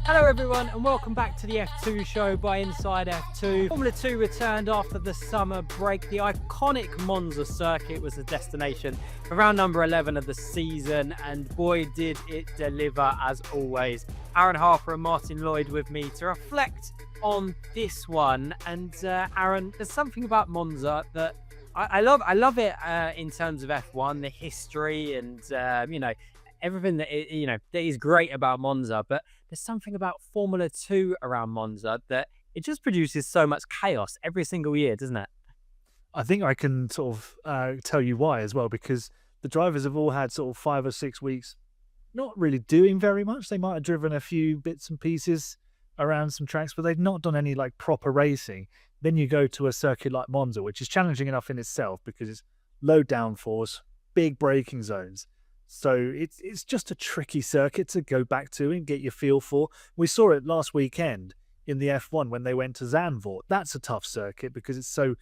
Hello everyone and welcome back to the F2 show by Inside F2. Formula 2 returned after the summer break. The iconic Monza circuit was the destination for round number 11 of the season, and boy did it deliver as always. Aaron Harper and Martin Lloyd with me to reflect on this one. And Aaron, there's something about Monza that I love it in terms of F1, the history and everything that that is great about Monza, but there's something about Formula 2 around Monza that it just produces so much chaos every single year, doesn't it? I think I can sort of tell you why as well, because the drivers have all had sort of 5 or 6 weeks not really doing very much. They might have driven a few bits and pieces around some tracks, but they've not done any like proper racing. Then you go to a circuit like Monza, which is challenging enough in itself because it's low downforce, big braking zones. So it's just a tricky circuit to go back to and get your feel for. We saw it last weekend in the F1 when they went to Zandvoort. That's a tough circuit because it's so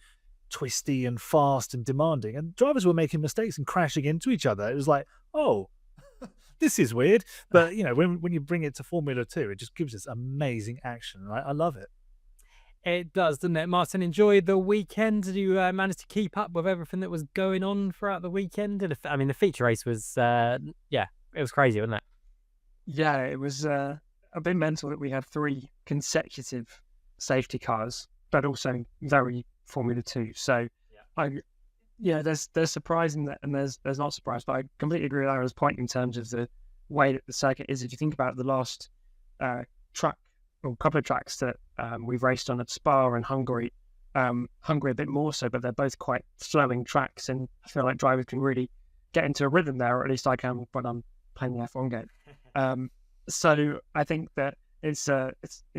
twisty and fast and demanding. And drivers were making mistakes and crashing into each other. It was like, oh, this is weird. But, when you bring it to Formula 2, it just gives us amazing action. Right? I love it. It does, doesn't it? Martin, enjoy the weekend. Did you manage to keep up with everything that was going on throughout the weekend? The feature race was, it was crazy, wasn't it? Yeah, it was a bit mental that we had 3 consecutive safety cars, but also very Formula 2. So, there's surprise in that, and there's not surprise. But I completely agree with Aaron's point in terms of the way that the circuit is. If you think about the last track, or a couple of tracks that we've raced on at Spa and Hungary, Hungary a bit more so, but they're both quite flowing tracks, and I feel like drivers can really get into a rhythm there, or at least I can when I'm playing the F1 game. So I think that it's a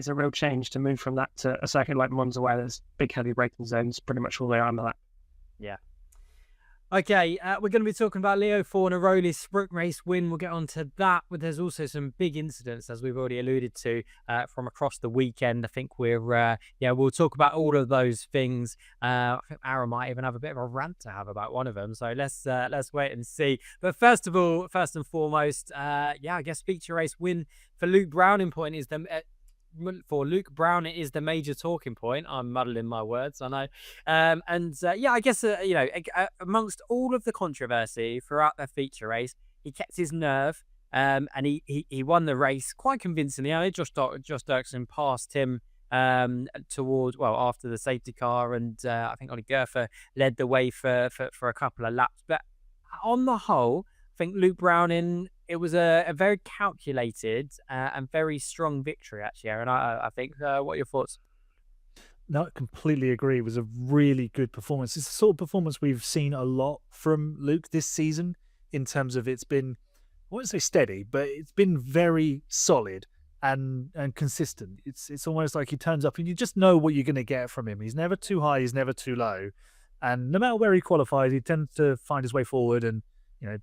real change to move from that to a circuit like Monza where there's big heavy braking zones pretty much all the way around the lap. Yeah. Okay, we're going to be talking about Leo Fornaroli's sprint race win. We'll get on to that, but there's also some big incidents, as we've already alluded to, from across the weekend. I think we'll talk about all of those things. I think Aaron might even have a bit of a rant to have about one of them, so let's wait and see. But first and foremost, I guess feature race win for Luke Brown for Luke Brown, it is the major talking point. I'm muddling my words, I know. I guess, amongst all of the controversy throughout the feature race, he kept his nerve and he won the race quite convincingly. Josh Dirksen passed him after the safety car, and I think Ollie Gerfer led the way for a couple of laps. But on the whole, I think Luke Brown it was a very calculated and very strong victory, actually, Aaron. I think. What are your thoughts? No, I completely agree. It was a really good performance. It's the sort of performance we've seen a lot from Luke this season in terms of it's been, I wouldn't say steady, but it's been very solid and consistent. It's almost like he turns up and you just know what you're going to get from him. He's never too high, he's never too low. And no matter where he qualifies, he tends to find his way forward and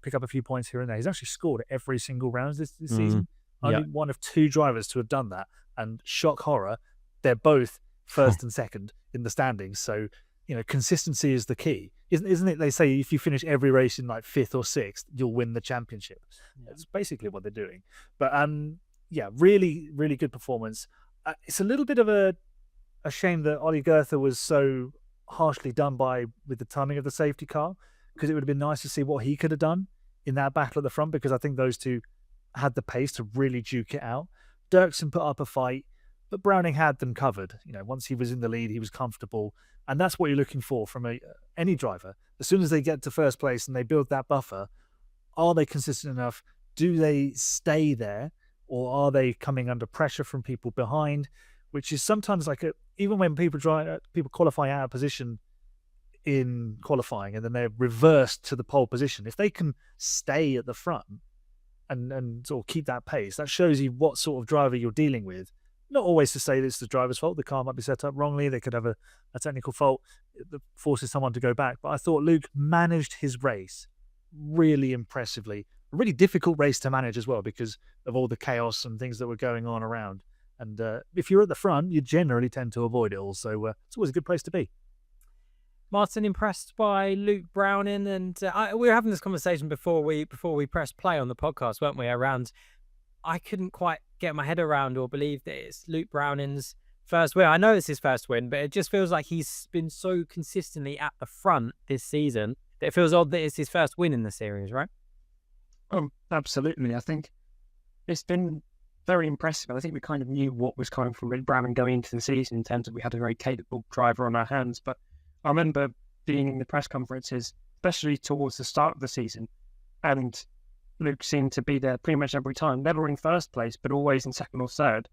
pick up a few points here and there. He's actually scored at every single round this season. Only one of 2 drivers to have done that. And shock horror, they're both first and second in the standings. So, consistency is the key. Isn't it? They say if you finish every race in like 5th or 6th, you'll win the championship. That's basically what they're doing. But really, really good performance. It's a little bit of a shame that Ollie Gerther was so harshly done with the timing of the safety car, because it would have been nice to see what he could have done in that battle at the front, because I think those two had the pace to really duke it out. Dirksen put up a fight, but Browning had them covered. Once he was in the lead, he was comfortable. And that's what you're looking for from any driver. As soon as they get to first place and they build that buffer, are they consistent enough? Do they stay there? Or are they coming under pressure from people behind? Which is sometimes even when people qualify out of position in qualifying and then they're reversed to the pole position, if they can stay at the front and sort of keep that pace, that shows you what sort of driver you're dealing with. Not always to say that it's the driver's fault. The car might be set up wrongly. They could have a technical fault that forces someone to go back. But I thought Luke managed his race really impressively. A really difficult race to manage as well because of all the chaos and things that were going on around. And if you're at the front, you generally tend to avoid it all. So it's always a good place to be. Martin, impressed by Luke Browning, and we were having this conversation before we pressed play on the podcast, weren't we? Around I couldn't quite get my head around or believe that it's Luke Browning's first win. I know it's his first win, but it just feels like he's been so consistently at the front this season that it feels odd that it's his first win in the series, right? Absolutely. I think it's been very impressive. I think we kind of knew what was coming from Luke Browning going into the season in terms of we had a very capable driver on our hands. But I remember being in the press conferences, especially towards the start of the season, and Luke seemed to be there pretty much every time, never in first place, but always in second or third,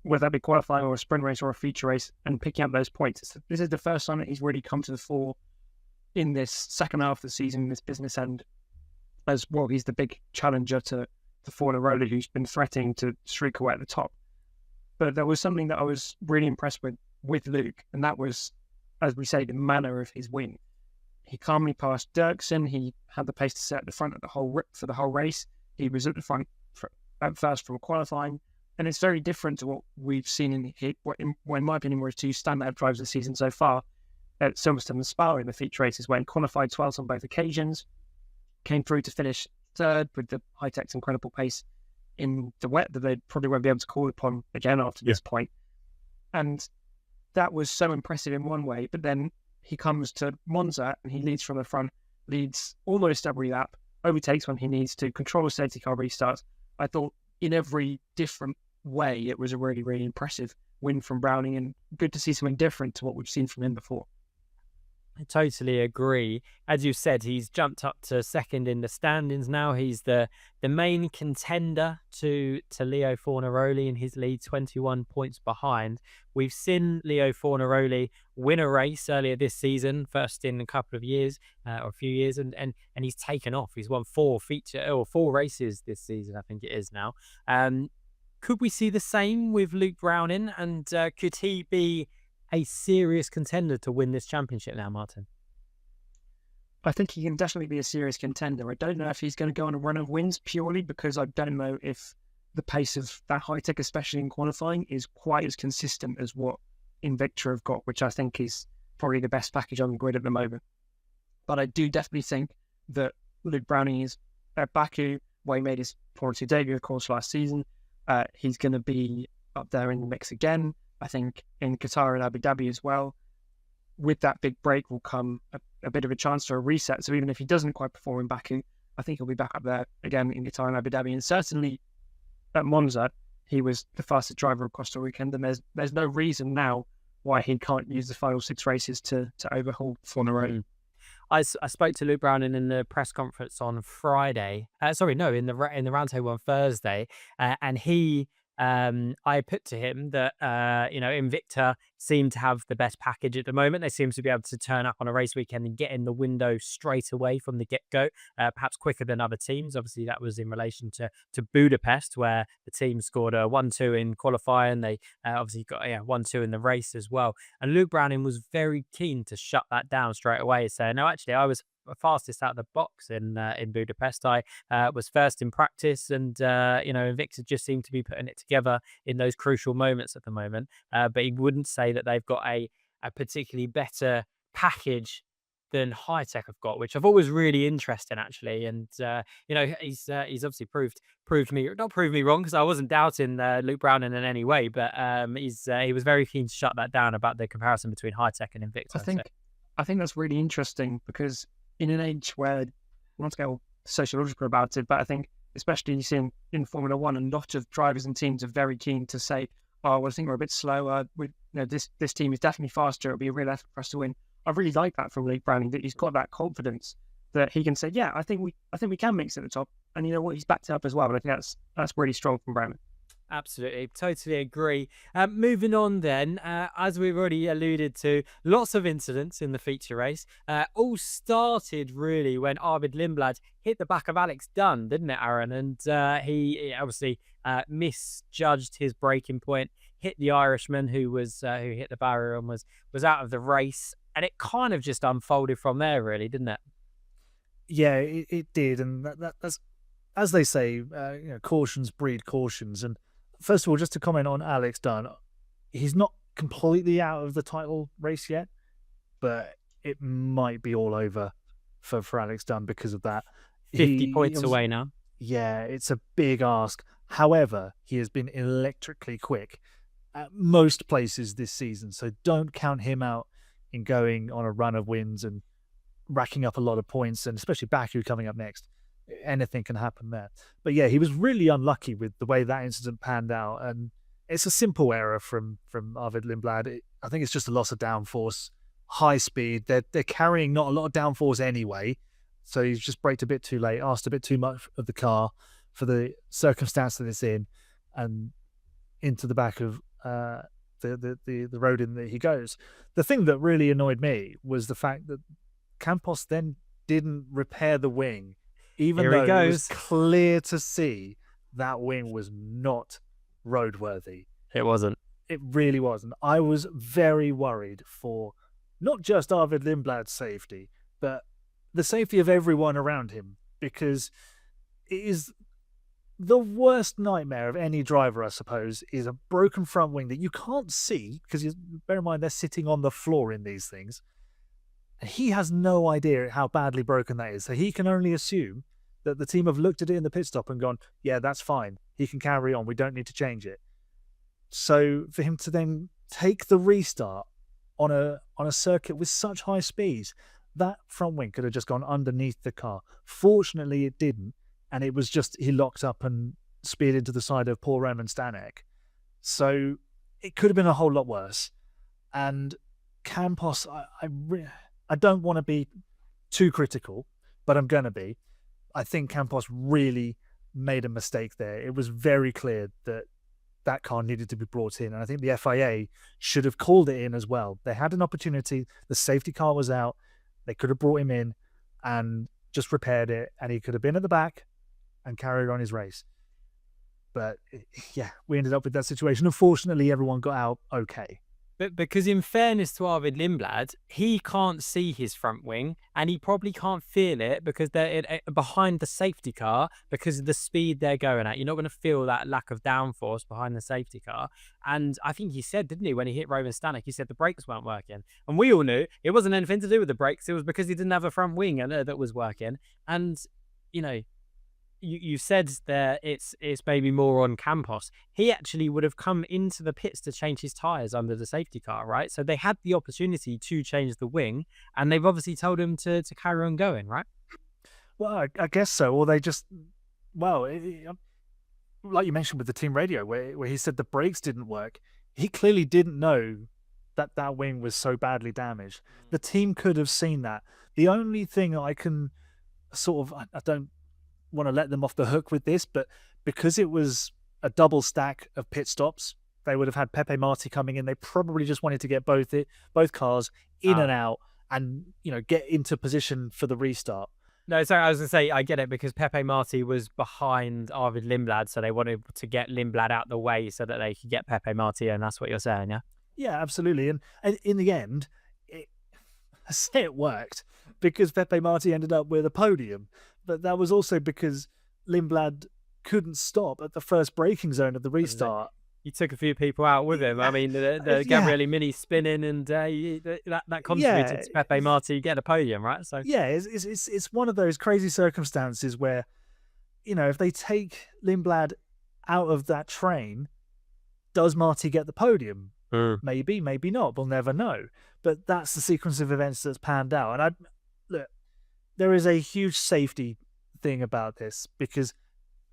whether that be qualifying or a sprint race or a feature race, and picking up those points. This is the first time that he's really come to the fore in this second half of the season, this business end, as well. He's the big challenger to the Fornaroli, who's been threatening to streak away at the top. But there was something that I was really impressed with Luke, and that was, as we say, the manner of his win. He calmly passed Dirksen. He had the pace to set at the front of for the whole race. He was at the front at first from qualifying, and it's very different to what we've seen in my opinion, were his two standout drives this season so far at Silverstone and Spa in the feature races, when qualified 12th on both occasions, came through to finish third with the high-tech's incredible pace in the wet that they probably won't be able to call upon again after this point. And that was so impressive in one way, but then he comes to Monza and he leads from the front, leads almost every lap, overtakes when he needs to, control the safety car restarts. I thought in every different way it was a really, really impressive win from Browning, and good to see something different to what we've seen from him before. I totally agree. As you said, he's jumped up to second in the standings now. He's the main contender to Leo Fornaroli in his lead, 21 points behind. We've seen Leo Fornaroli win a race earlier this season, first in a couple of years or a few years, and he's taken off. He's won four races this season, I think it is now. Could we see the same with Luke Browning, and could he be a serious contender to win this championship now, Martin? I think he can definitely be a serious contender. I don't know if he's going to go on a run of wins purely because I don't know if the pace of that high-tech, especially in qualifying, is quite as consistent as what Invicta have got, which I think is probably the best package on the grid at the moment. But I do definitely think that Luke Browning is at Baku, where he made his Formula 2 debut, of course, last season. He's going to be up there in the mix again. I think in Qatar and Abu Dhabi as well. With that big break will come a bit of a chance for a reset. So even if he doesn't quite perform in Baku, I think he'll be back up there again in Qatar and Abu Dhabi. And certainly at Monza, he was the fastest driver across the weekend. And there's no reason now why he can't use the final 6 races to overhaul Fornaroli. I spoke to Luke Browning in the press conference on Friday. In the roundtable on Thursday, and he. I put to him that, Invicta seem to have the best package at the moment. They seem to be able to turn up on a race weekend and get in the window straight away from the get-go, perhaps quicker than other teams. Obviously, that was in relation to Budapest, where the team scored a 1-2 in qualifying. They obviously got 1-2 in the race as well. And Luke Browning was very keen to shut that down straight away, saying, no, actually, I was fastest out of the box in Budapest. I was first in practice, and Invicta just seemed to be putting it together in those crucial moments at the moment. But he wouldn't say that they've got a particularly better package than High Tech have got, which I thought was really interesting actually. And he's obviously proved me wrong, because I wasn't doubting Luke Browning in any way, but he was very keen to shut that down about the comparison between High Tech and Invicta. I think that's really interesting, because in an age where, not to get all sociological about it, but I think especially you see in Formula One, a lot of drivers and teams are very keen to say, oh, well, I think we're a bit slower. This team is definitely faster. It'll be a real effort for us to win. I really like that from Luke Browning, that he's got that confidence that he can say, yeah, I think we can mix at the top. And you know what, he's backed it up as well. But I think that's really strong from Browning. Absolutely, totally agree. Moving on then, as we've already alluded to, lots of incidents in the feature race. All started really when Arvid Lindblad hit the back of Alex Dunn, didn't it, Aaron? And he obviously misjudged his braking point, hit the Irishman who hit the barrier and was out of the race. And it kind of just unfolded from there, really, didn't it? Yeah, it did. And that's, as they say, cautions breed cautions. And first of all, just to comment on Alex Dunn, he's not completely out of the title race yet, but it might be all over for Alex Dunn because of that. 50 points away now. Yeah, it's a big ask. However, he has been electrically quick at most places this season, so don't count him out in going on a run of wins and racking up a lot of points, and especially Baku coming up next. Anything can happen there. But yeah, he was really unlucky with the way that incident panned out, and it's a simple error from Arvid Lindblad. I think it's just a loss of downforce, high speed. They're carrying not a lot of downforce anyway, so he's just braked a bit too late, asked a bit too much of the car for the circumstance that it's in, and into the back of the road in that he goes. The thing that really annoyed me was the fact that Campos then didn't repair the wing, even Here he though it was goes. clear to see that wing was not roadworthy. It wasn't. It really wasn't. I was very worried for not just Arvid Lindblad's safety, but the safety of everyone around him, because it is the worst nightmare of any driver, I suppose, is a broken front wing that you can't see, because bear in mind they're sitting on the floor in these things. And he has no idea how badly broken that is. So he can only assume that the team have looked at it in the pit stop and gone, yeah, that's fine. He can carry on. We don't need to change it. So for him to then take the restart on a circuit with such high speeds, that front wing could have just gone underneath the car. Fortunately, it didn't. And it was just, he locked up and speared into the side of Paul Raymond Stanek. So it could have been a whole lot worse. And Campos, I don't want to be too critical, but I'm going to be. I think Campos really made a mistake there. It was very clear that that car needed to be brought in. And I think the FIA should have called it in as well. They had an opportunity. The safety car was out. They could have brought him in and just repaired it. And he could have been at the back and carried on his race. But yeah, we ended up with that situation. Unfortunately, everyone got out okay. But because in fairness to Arvid Lindblad, he can't see his front wing and he probably can't feel it because they're behind the safety car because of the speed they're going at. You're not going to feel that lack of downforce behind the safety car. And I think he said, didn't he, when he hit Roman Stanek, he said the brakes weren't working. And we all knew it wasn't anything to do with the brakes. It was because he didn't have a front wing that was working. And, you know, you said there it's maybe more on Campos. He actually would have come into the pits to change his tyres under the safety car, right? So they had the opportunity to change the wing, and they've obviously told him to carry on going, right? Well, I guess so. Or they just, well, like you mentioned with the team radio, where he said the brakes didn't work. He clearly didn't know that wing was so badly damaged. The team could have seen that. The only thing I can sort of, I don't want to let them off the hook with this, but because it was a double stack of pit stops, they would have had Pepe Marti coming in. They probably just wanted to get both cars in and out, and get into position for the restart. No, sorry, I was going to say I get it because Pepe Marti was behind Arvid Lindblad, so they wanted to get Lindblad out the way so that they could get Pepe Marti, and that's what you're saying, yeah? Yeah, absolutely. And in the end, it worked because Pepe Marti ended up with a podium. But that was also because Lindblad couldn't stop at the first braking zone of the restart. He took a few people out with him. I mean, the Gabriele Mini spinning, and that contributed to Pepe Marti getting a podium, right? So yeah, it's one of those crazy circumstances where, if they take Lindblad out of that train, does Marti get the podium? Maybe, maybe not. We'll never know. But that's the sequence of events that's panned out. And look, there is a huge safety thing about this because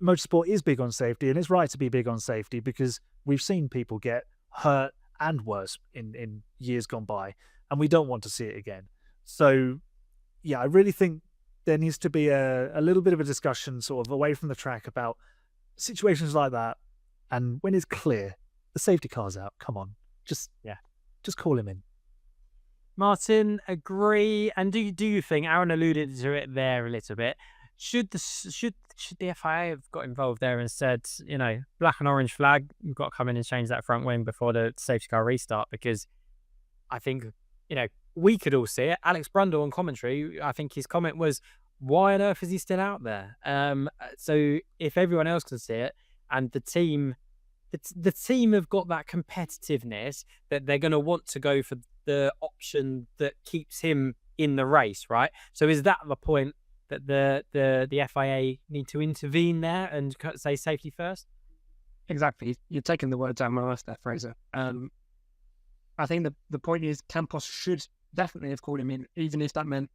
motorsport is big on safety, and it's right to be big on safety because we've seen people get hurt and worse in years gone by, and we don't want to see it again. So, yeah, I really think there needs to be a little bit of a discussion sort of away from the track about situations like that, and when it's clear, the safety car's out, come on, just call him in. Martin, agree. And do you think, Aaron alluded to it there a little bit, should the FIA have got involved there and said, black and orange flag, you've got to come in and change that front wing before the safety car restart? Because I think, we could all see it. Alex Brundle on commentary, I think his comment was, why on earth is he still out there? So if everyone else can see it, and the team have got that competitiveness that they're going to want to go for the option that keeps him in the race, right? So is that the point that the FIA need to intervene there and say safety first? exactly. You're taking the words out of my mouth there, Fraser. I think the point is Campos should definitely have called him in, even if that meant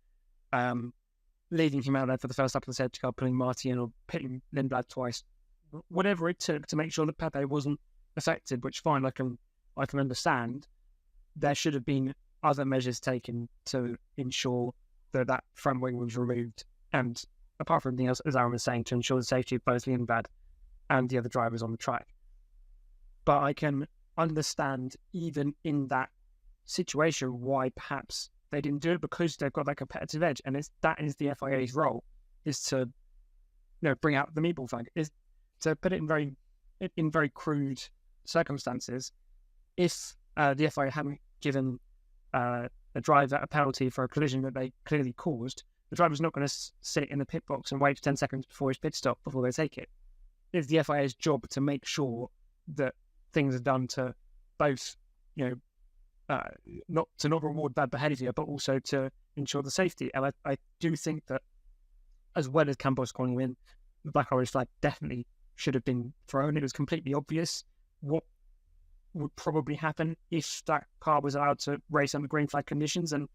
leaving him out there for the first lap of the safety car, pulling Marty in or pitting Lindblad twice. Whatever it took to make sure that Pepe wasn't affected, which fine, I can understand. There should have been other measures taken to ensure that that front wing was removed, and apart from anything else, as Aaron was saying, to ensure the safety of both Lindblad and the other drivers on the track. But I can understand, even in that situation, why perhaps they didn't do it, because they've got that competitive edge, and that is the FIA's role, is to bring out the meatball flag, is to put it in very crude circumstances. If the FIA hadn't given a driver a penalty for a collision that they clearly caused, the driver's not going to sit in the pit box and wait for 10 seconds before his pit stop before they take it. It's the FIA's job to make sure that things are done to both, not reward bad behaviour, but also to ensure the safety. And I do think that, as well as Campos calling in, the black orange flag definitely should have been thrown. It was completely obvious what would probably happen if that car was allowed to race under green flag conditions, and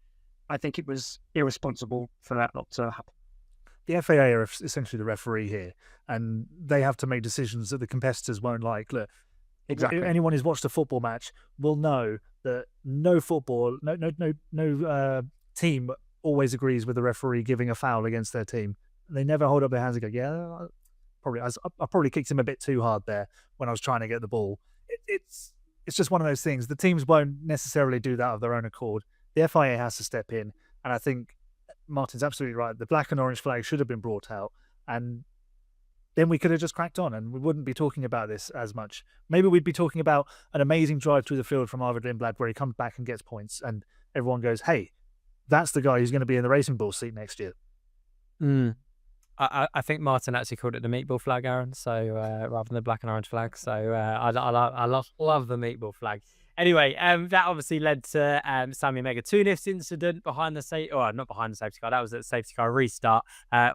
I think it was irresponsible for that not to happen. The FAA are essentially the referee here, and they have to make decisions that the competitors won't like. Look, exactly. Anyone who's watched a football match will know that no team always agrees with the referee giving a foul against their team. They never hold up their hands and go, "Yeah, I probably kicked him a bit too hard there when I was trying to get the ball." It's just one of those things. The teams won't necessarily do that of their own accord. The FIA has to step in, and I think Martin's absolutely right. The black and orange flag should have been brought out, and then we could have just cracked on, and we wouldn't be talking about this as much. Maybe we'd be talking about an amazing drive through the field from Arvid Lindblad where he comes back and gets points, and everyone goes, "Hey, that's the guy who's going to be in the Racing Bull seat next year." I think Martin actually called it the meatball flag, Aaron, so rather than the black and orange flag. So I love the meatball flag. Anyway, that obviously led to Sami Megatunif's incident behind the safety, or not behind the safety car. That was at the safety car restart.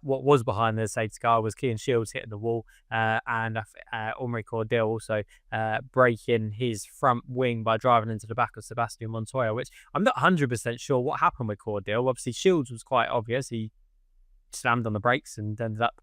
What was behind the safety car was Kean Shields hitting the wall, and Omri Cordil also breaking his front wing by driving into the back of Sebastian Montoya, which I'm not 100% sure what happened with Cordil. Obviously, Shields was quite obvious. He slammed on the brakes and ended up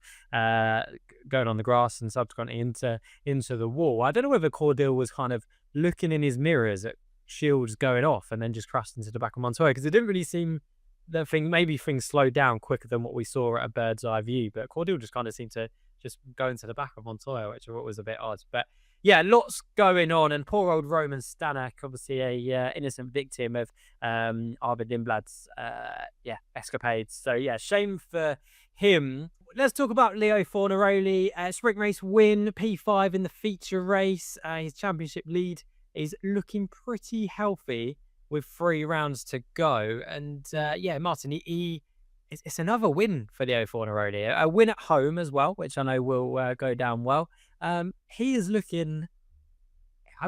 going on the grass and subsequently into the wall. I don't know whether Cordil was kind of looking in his mirrors at Shields going off and then just crashed into the back of Montoya, because it didn't really seem maybe things slowed down quicker than what we saw at a bird's eye view, but Cordil just kind of seemed to just go into the back of Montoya, which I thought was a bit odd. But yeah, lots going on, and poor old Roman Stanek, obviously a innocent victim of Arvid Lindblad's escapades. So yeah, shame for him. Let's talk about Leo Fornaroli. Sprint race win, P5 in the feature race. His championship lead is looking pretty healthy with 3 rounds to go. And Martin, it's another win for Leo Fornaroli. A win at home as well, which I know will go down well. He is looking,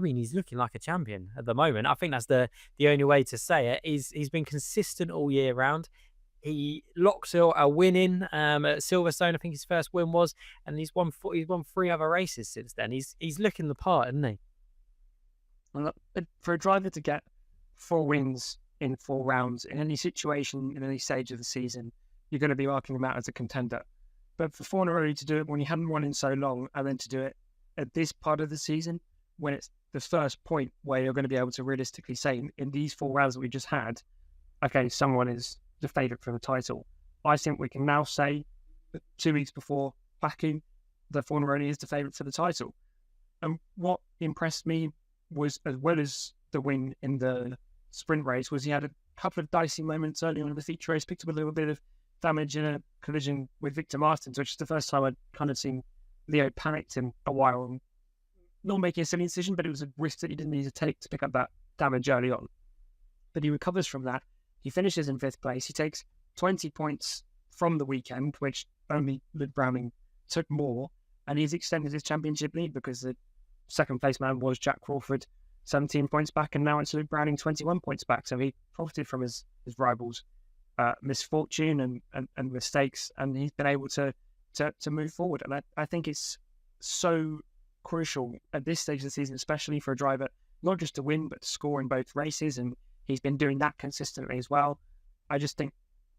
he's looking like a champion at the moment. I think that's the only way to say it. He's been consistent all year round. He locks a win in at Silverstone, I think his first win was, and he's won 3 other races since then. He's looking the part, isn't he? Well, for a driver to get 4 wins in 4 rounds in any situation, in any stage of the season, you're going to be marking him out as a contender. But for Fornaroli to do it when he hadn't won in so long, and then to do it at this part of the season, when it's the first point where you're going to be able to realistically say, in these 4 rounds that we just had, okay, someone is the favourite for the title. I think we can now say that 2 weeks before Baku, that Fornaroli is the favourite for the title. And what impressed me was, as well as the win in the sprint race, was he had a couple of dicey moments early on in the feature race, picked up a little bit of damage in a collision with Victor Martins, which is the first time I'd kind of seen Leo panicked in a while, and not making a silly decision, but it was a risk that he didn't need to take to pick up that damage early on. But he recovers from that. He finishes in 5th place. He takes 20 points from the weekend, which only Luke Browning took more, and he's extended his championship lead because the second place man was Jack Crawford, 17 points back, and now it's Luke Browning 21 points back. So he profited from his rivals' misfortune and mistakes, and he's been able to move forward. And I think it's so crucial at this stage of the season, especially for a driver, not just to win, but to score in both races. And he's been doing that consistently as well. I just think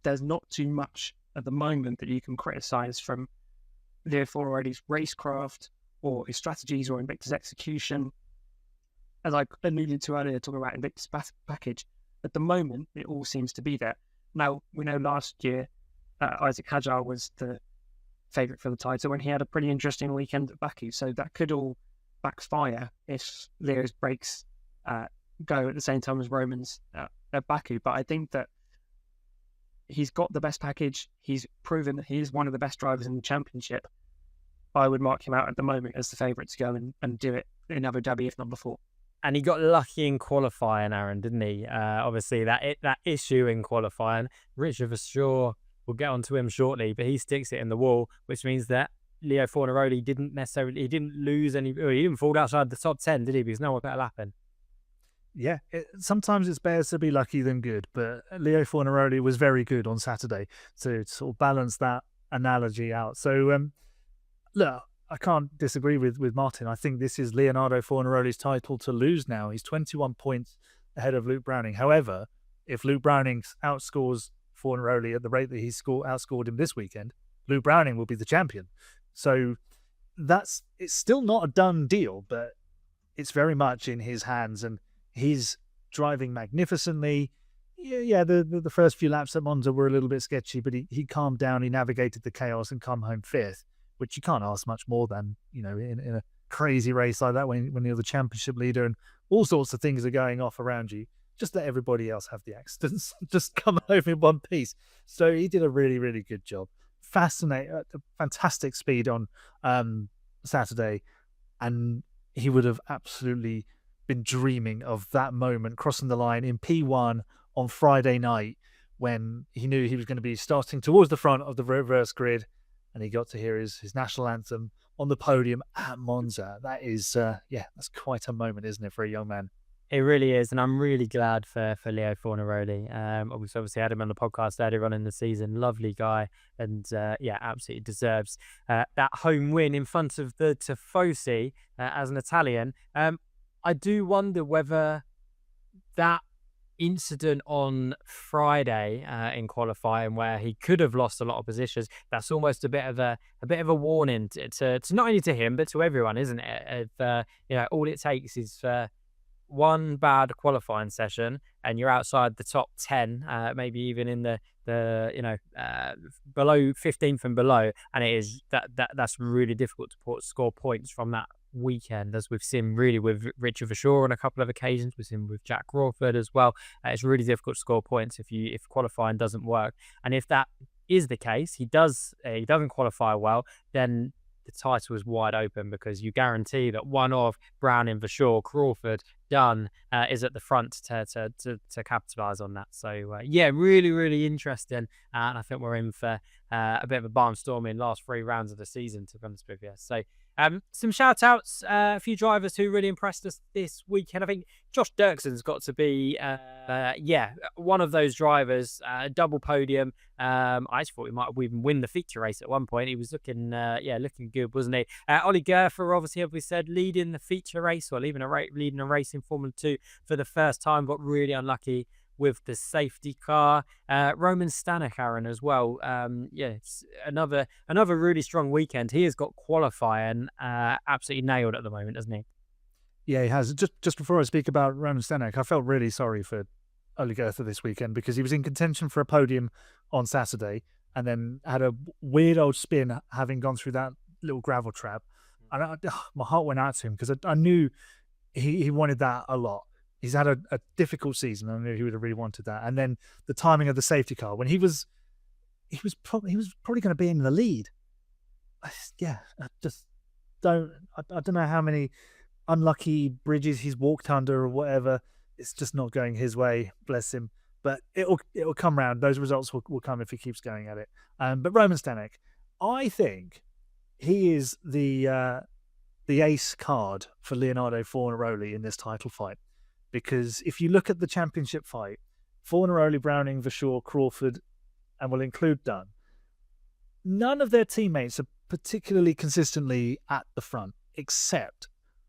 there's not too much at the moment that you can criticise from Leo Fornaroli's racecraft or his strategies or Invictus execution. As I alluded to earlier, talking about Invictus package, at the moment, it all seems to be there. Now, we know last year, Isaac Hadjar was the favourite for the title, and he had a pretty interesting weekend at Baku. So that could all backfire if Leo's brakes go at the same time as Roman's at Baku. But I think that he's got the best package. He's proven that he is one of the best drivers in the championship. I would mark him out at the moment as the favourite to go and do it in Abu Dhabi, if not before. And he got lucky in qualifying, Aaron, didn't he? Obviously, that issue in qualifying, Richard Verschoor, we'll get onto him shortly, but he sticks it in the wall, which means that Leo Fornaroli didn't lose any, he didn't fall outside the top 10, did he? Because no one better lapping. Yeah, sometimes it's better to be lucky than good, but Leo Fornaroli was very good on Saturday to sort of balance that analogy out. So, look, I can't disagree with Martin. I think this is Leonardo Fornaroli's title to lose now. He's 21 points ahead of Luke Browning. However, if Luke Browning outscores Fornaroli at the rate that he outscored him this weekend, Luke Browning will be the champion. So it's still not a done deal, but it's very much in his hands, and he's driving magnificently. Yeah, the first few laps at Monza were a little bit sketchy, but he calmed down, he navigated the chaos and come home fifth, which you can't ask much more than, in a crazy race like that when you're the championship leader and all sorts of things are going off around you. Just let everybody else have the accidents. Just come home in one piece. So he did a really, really good job. Fantastic speed on Saturday, and he would have absolutely been dreaming of that moment crossing the line in P1 on Friday night when he knew he was going to be starting towards the front of the reverse grid, and he got to hear his national anthem on the podium at Monza. That is, that's quite a moment, isn't it, for a young man? It really is, and I'm really glad for Leo Fornaroli. We obviously had him on the podcast earlier on in the season. Lovely guy, and absolutely deserves that home win in front of the Tifosi as an Italian. I do wonder whether that incident on Friday in qualifying, where he could have lost a lot of positions, that's almost a bit of a warning to not only to him but to everyone, isn't it? If all it takes is one bad qualifying session and you're outside the top 10, maybe even in the below 15th and below, and it is that's really difficult to score points from that weekend, as we've seen really with Richard Verschoor on a couple of occasions. We've seen with Jack Crawford as well. It's really difficult to score points if qualifying doesn't work, and if that is the case, he doesn't qualify well, then the title is wide open, because you guarantee that one of Browning, Verschoor, Crawford, Dunn is at the front to capitalise on that. So really, really interesting, and I think we're in for a bit of a barnstorming last 3 rounds of the season, to be honest with you. So some shout outs, a few drivers who really impressed us this weekend. I think Josh Dirkson's got to be one of those drivers, double podium. I actually thought he might even win the feature race at one point. He was looking good, wasn't he? Ollie Gerfer, obviously, as we said, leading the feature race, or leading a race in Formula 2 for the first time, but really unlucky with the safety car. Roman Stanek, Aaron, as well. It's another really strong weekend. He has got qualifying absolutely nailed at the moment, doesn't he? Yeah, he has. Just before I speak about Roman Stanek, I felt really sorry for Ole Gerther this weekend, because he was in contention for a podium on Saturday and then had a weird old spin having gone through that little gravel trap. And my heart went out to him, because I knew he wanted that a lot. He's had a difficult season. I knew he would have really wanted that. And then the timing of the safety car, when he was probably going to be in the lead. I don't know how many unlucky bridges he's walked under or whatever. It's just not going his way, bless him. But it'll come round. Those results will come if he keeps going at it. But Roman Stanek, I think he is the ace card for Leonardo Fornaroli in this title fight. Because if you look at the championship fight, Fornaroli, Browning, Verschoor, Crawford, and we'll include Dunn, none of their teammates are particularly consistently at the front. except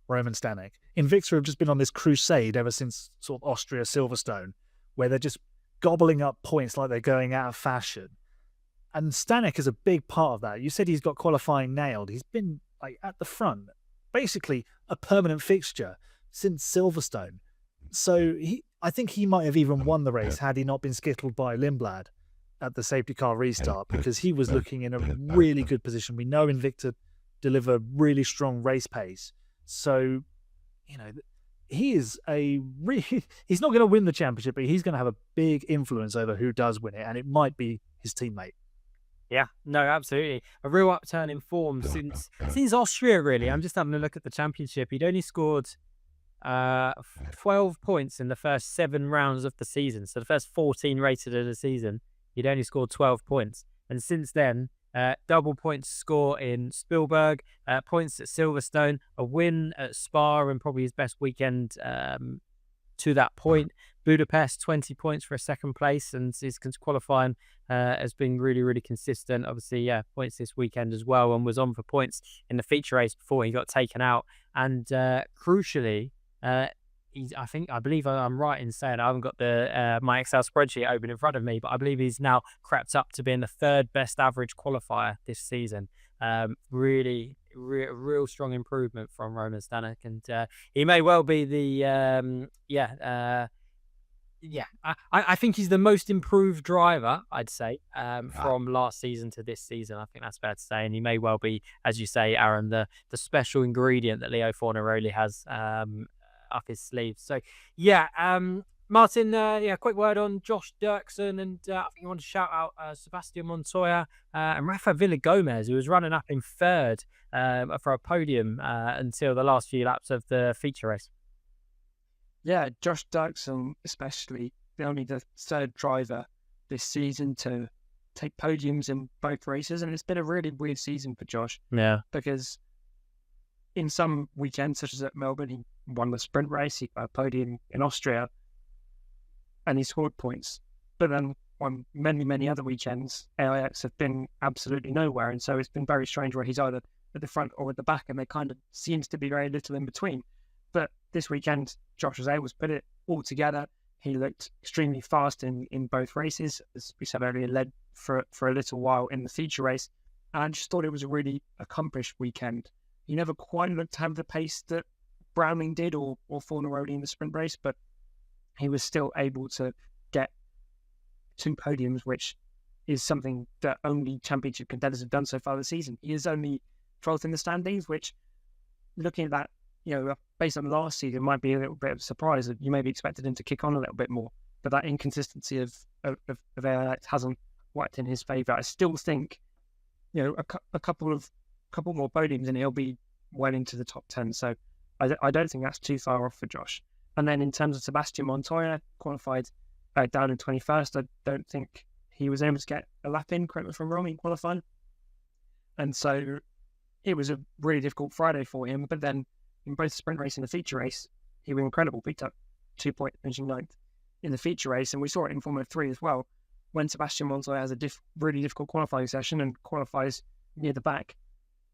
Roman Stanek. Invicta have just been on this crusade ever since sort of Austria Silverstone, where they're just gobbling up points like they're going out of fashion. And Stanek is a big part of that. You said he's got qualifying nailed. He's been like at the front, basically a permanent fixture since Silverstone. So I think he might have even won the race had he not been skittled by Lindblad at the safety car restart, because he was looking in a really good position. We know Invicta deliver really strong race pace. So, you know, he's not going to win the championship, but he's going to have a big influence over who does win it, and it might be his teammate. Yeah, no, absolutely. A real upturn in form since Austria, really. I'm just having a look at the championship. He'd only scored 12 points in the first 7 rounds of the season. So the first 14 races of the season, he'd only scored 12 points. And since then, double points score in Spielberg, points at Silverstone, a win at Spa, and probably his best weekend to that point. Budapest, 20 points for a second place, and his qualifying has been really, really consistent. Obviously, yeah, points this weekend as well, and was on for points in the feature race before he got taken out. And crucially, I believe I'm right in saying I haven't got the my Excel spreadsheet open in front of me, but I believe he's now crept up to being the 3rd best average qualifier this season. Really, real strong improvement from Roman Stanek, and he may well be the I think he's the most improved driver, I'd say, from last season to this season. I think that's fair to say, and he may well be, as you say, Aaron, the special ingredient that Leo Fornaroli has up his sleeve. So, Martin, quick word on Josh Dirksen, and I think you want to shout out Sebastian Montoya and Rafa Villagomez, who was running up in 3rd for a podium until the last few laps of the feature race. Yeah, Josh Dirksen, especially, only the 3rd driver this season to take podiums in both races, and it's been a really weird season for Josh. Yeah, because in some weekends, such as at Melbourne, he won the sprint race, he got a podium in Austria, and he scored points. But then on many, many other weekends, AIX have been absolutely nowhere, and so it's been very strange where he's either at the front or at the back, and there kind of seems to be very little in between. But this weekend, Josh was able to put it all together. He looked extremely fast in both races. As we said earlier, led for a little while in the feature race. And I just thought it was a really accomplished weekend. He never quite looked to have the pace that Browning did or Fornaroli in the sprint race, but he was still able to get 2 podiums, which is something that only championship contenders have done so far this season. He is only 12th in the standings, which, looking at that, based on last season, might be a little bit of a surprise. You maybe expected him to kick on a little bit more, but that inconsistency of AIX hasn't worked in his favour. I still think, a couple more podiums and he'll be well into the top 10. So I don't think that's too far off for Josh. And then in terms of Sebastian Montoya, qualified down in 21st, I don't think he was able to get a lap in, correct me if I'm wrong, in qualifying. And so it was a really difficult Friday for him, but then in both the sprint race and the feature race, he was incredible. Picked up 2 points, finishing 9th in the feature race, and we saw it in Formula 3 as well. When Sebastian Montoya has a really difficult qualifying session and qualifies near the back,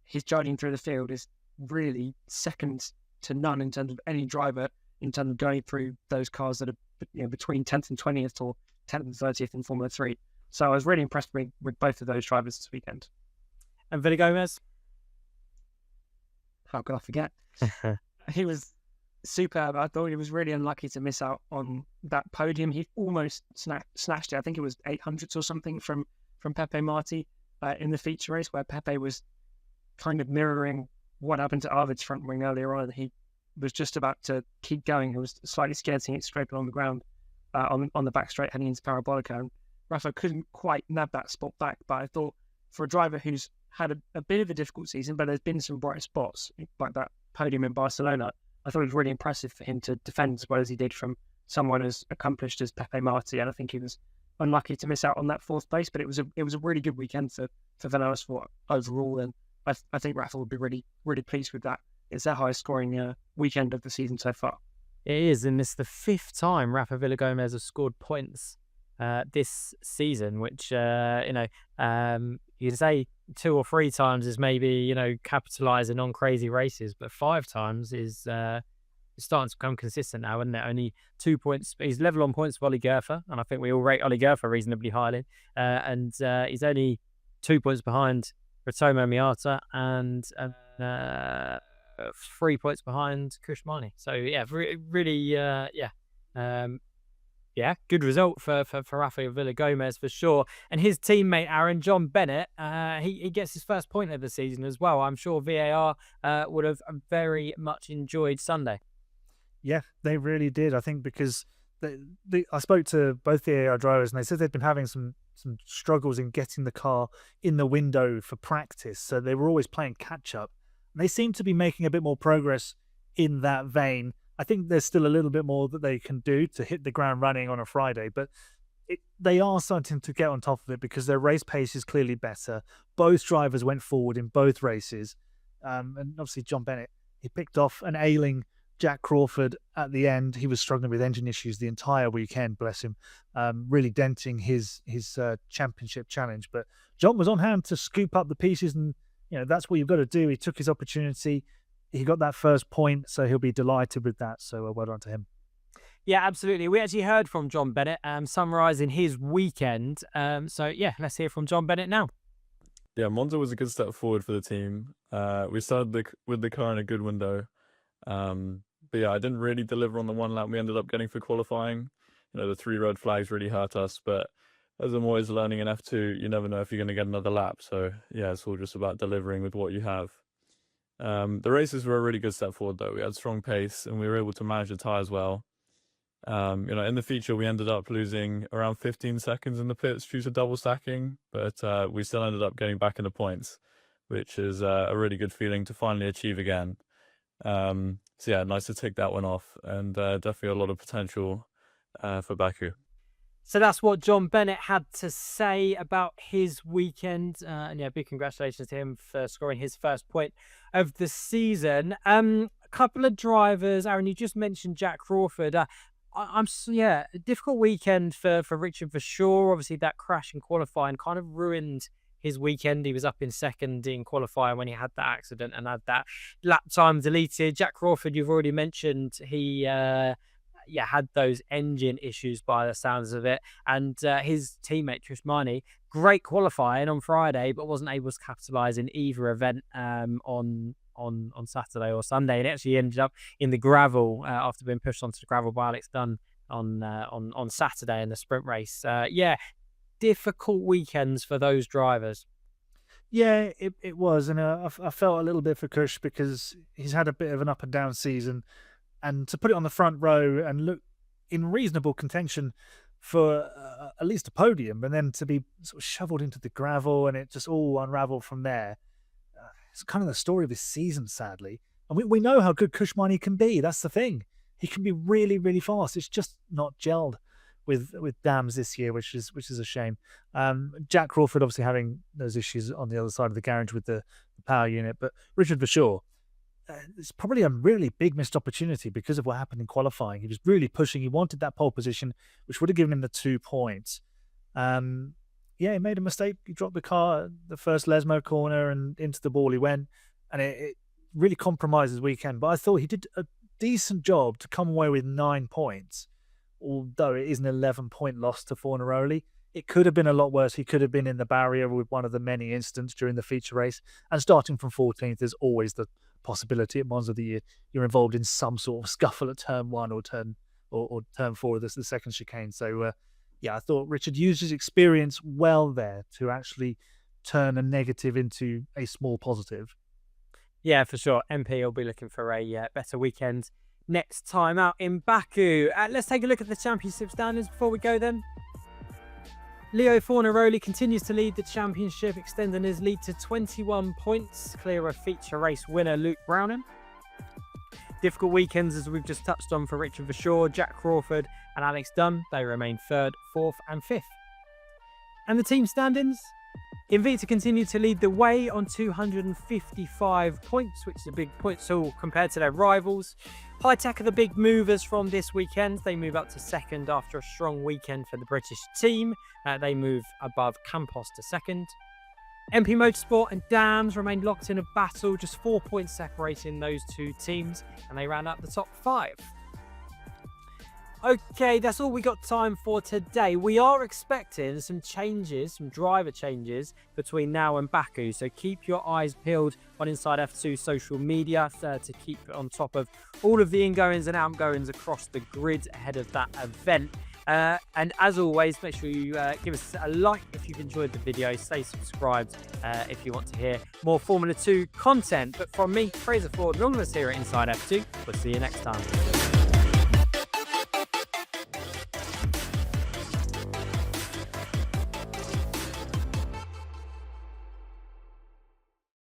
his charging through the field is really second to none in terms of any driver, in terms of going through those cars that are between 10th and 20th or 10th and 30th in Formula 3. So I was really impressed with both of those drivers this weekend. and Villagomez. How could I forget? He was superb. I thought he was really unlucky to miss out on that podium. He almost snatched it. I think it was 800s or something from Pepe Marti in the feature race, where Pepe was kind of mirroring what happened to Arvid's front wing earlier on. He was just about to keep going. He was slightly scared seeing it scraping on the ground on the back straight heading into Parabolica. And Rafa couldn't quite nab that spot back. But I thought for a driver who's had a bit of a difficult season, but there's been some bright spots, like that podium in Barcelona, I thought it was really impressive for him to defend as well as he did from someone as accomplished as Pepe Marti. And I think he was unlucky to miss out on that 4th place, but it was a really good weekend for Vanilla Sport overall. And I think Rafa would be really, really pleased with that. It's their highest scoring weekend of the season so far. It is, and it's the 5th time Rafa Villagomez has scored points this season, which you can say 2 or 3 times is maybe, capitalizing on crazy races, but 5 times is starting to become consistent now, isn't it? Only 2 points. He's level on points with Ollie Gerfer, and I think we all rate Ollie Gerfer reasonably highly. And he's only 2 points behind Ratomo Miata and 3 points behind Kushmani. So yeah, really, good result for Rafael Villagomez for sure. And his teammate Aaron John Bennett, he gets his first point of the season as well. I'm sure VAR would have very much enjoyed Sunday. Yeah, they really did. I think because I spoke to both the VAR drivers and they said they'd been having some struggles in getting the car in the window for practice. So they were always playing catch up. And they seem to be making a bit more progress in that vein. I think there's still a little bit more that they can do to hit the ground running on a Friday, but they are starting to get on top of it because their race pace is clearly better. Both drivers went forward in both races. And obviously John Bennett, he picked off an ailing Jack Crawford at the end. He was struggling with engine issues the entire weekend, bless him, really denting his championship challenge. But John was on hand to scoop up the pieces, and that's what you've got to do. He took his opportunity. He got that first point, so he'll be delighted with that. So well done to him. Yeah, absolutely. We actually heard from John Bennett summarising his weekend. So yeah, let's hear from John Bennett now. Yeah, Monza was a good step forward for the team. We started with the car in a good window. But yeah, I didn't really deliver on the one lap we ended up getting for qualifying. The 3 red flags really hurt us, but as I'm always learning in F2, you never know if you're going to get another lap. So yeah, it's all just about delivering with what you have. The races were a really good step forward though. We had strong pace and we were able to manage the tyres well. In the feature, we ended up losing around 15 seconds in the pits due to double stacking, but we still ended up getting back in the points, which is a really good feeling to finally achieve again. So yeah, nice to take that one off, and definitely a lot of potential for Baku. So that's what John Bennett had to say about his weekend. And yeah, big congratulations to him for scoring his first point of the season. A couple of drivers, Aaron, you just mentioned Jack Crawford. A difficult weekend for Richard Verschoor. Obviously, that crash in qualifying kind of ruined his weekend. He was up in second in qualifying when he had that accident and had that lap time deleted. Jack Crawford, you've already mentioned, he had those engine issues by the sounds of it. And his teammate Kushmani, great qualifying on Friday, but wasn't able to capitalise in either event on Saturday or Sunday. And actually ended up in the gravel after being pushed onto the gravel by Alex Dunn on Saturday in the sprint race. Difficult weekends for those drivers. Yeah, it was. And I felt a little bit for Kush because he's had a bit of an up and down season. And to put it on the front row and look in reasonable contention for at least a podium, and then to be sort of shoveled into the gravel and it just all unraveled from there. It's kind of the story of this season, sadly. And we know how good Kushmani can be. That's the thing. He can be really, really fast. It's just not gelled with Dams this year, which is a shame. Jack Crawford obviously having those issues on the other side of the garage with the power unit, but Richard Verschoor, it's probably a really big missed opportunity because of what happened in qualifying. He was really pushing. He wanted that pole position, which would have given him the 2 points. He made a mistake. He dropped the car at the first Lesmo corner and into the ball he went, and it really compromised his weekend. But I thought he did a decent job to come away with 9 points, although it is an 11-point loss to Fornaroli. It could have been a lot worse. He could have been in the barrier with one of the many incidents during the feature race. And starting from 14th, there's always the possibility at Monza that you're involved in some sort of scuffle at turn 1 or turn 4. This the second chicane. So I thought Richard used his experience well there to actually turn a negative into a small positive. Yeah, for sure. MP will be looking for a better weekend next time out in Baku. Let's take a look at the championship standings before we go then. Leo Fornaroli continues to lead the championship, extending his lead to 21 points, clear of feature race winner Luke Browning. Difficult weekends, as we've just touched on, for Richard Verschoor, Jack Crawford and Alex Dunn. They remain 3rd, 4th and 5th. And the team standings? Invicta continue to lead the way on 255 points, which is a big point haul compared to their rivals. High Tech are the big movers from this weekend. They move up to 2nd after a strong weekend for the British team. They move above Campos to 2nd. MP Motorsport and Dams remained locked in a battle, just 4 points separating those two teams, and they ran up the top 5. Okay, that's all we got time for today. We are expecting some changes, some driver changes between now and Baku, so keep your eyes peeled on Inside F2 social media to keep on top of all of the ingoings and outgoings across the grid ahead of that event. And as always, make sure you give us a like if you've enjoyed the video. Stay subscribed if you want to hear more Formula 2 content. But from me, Fraser Ford, and all of us here at Inside F2, we'll see you next time.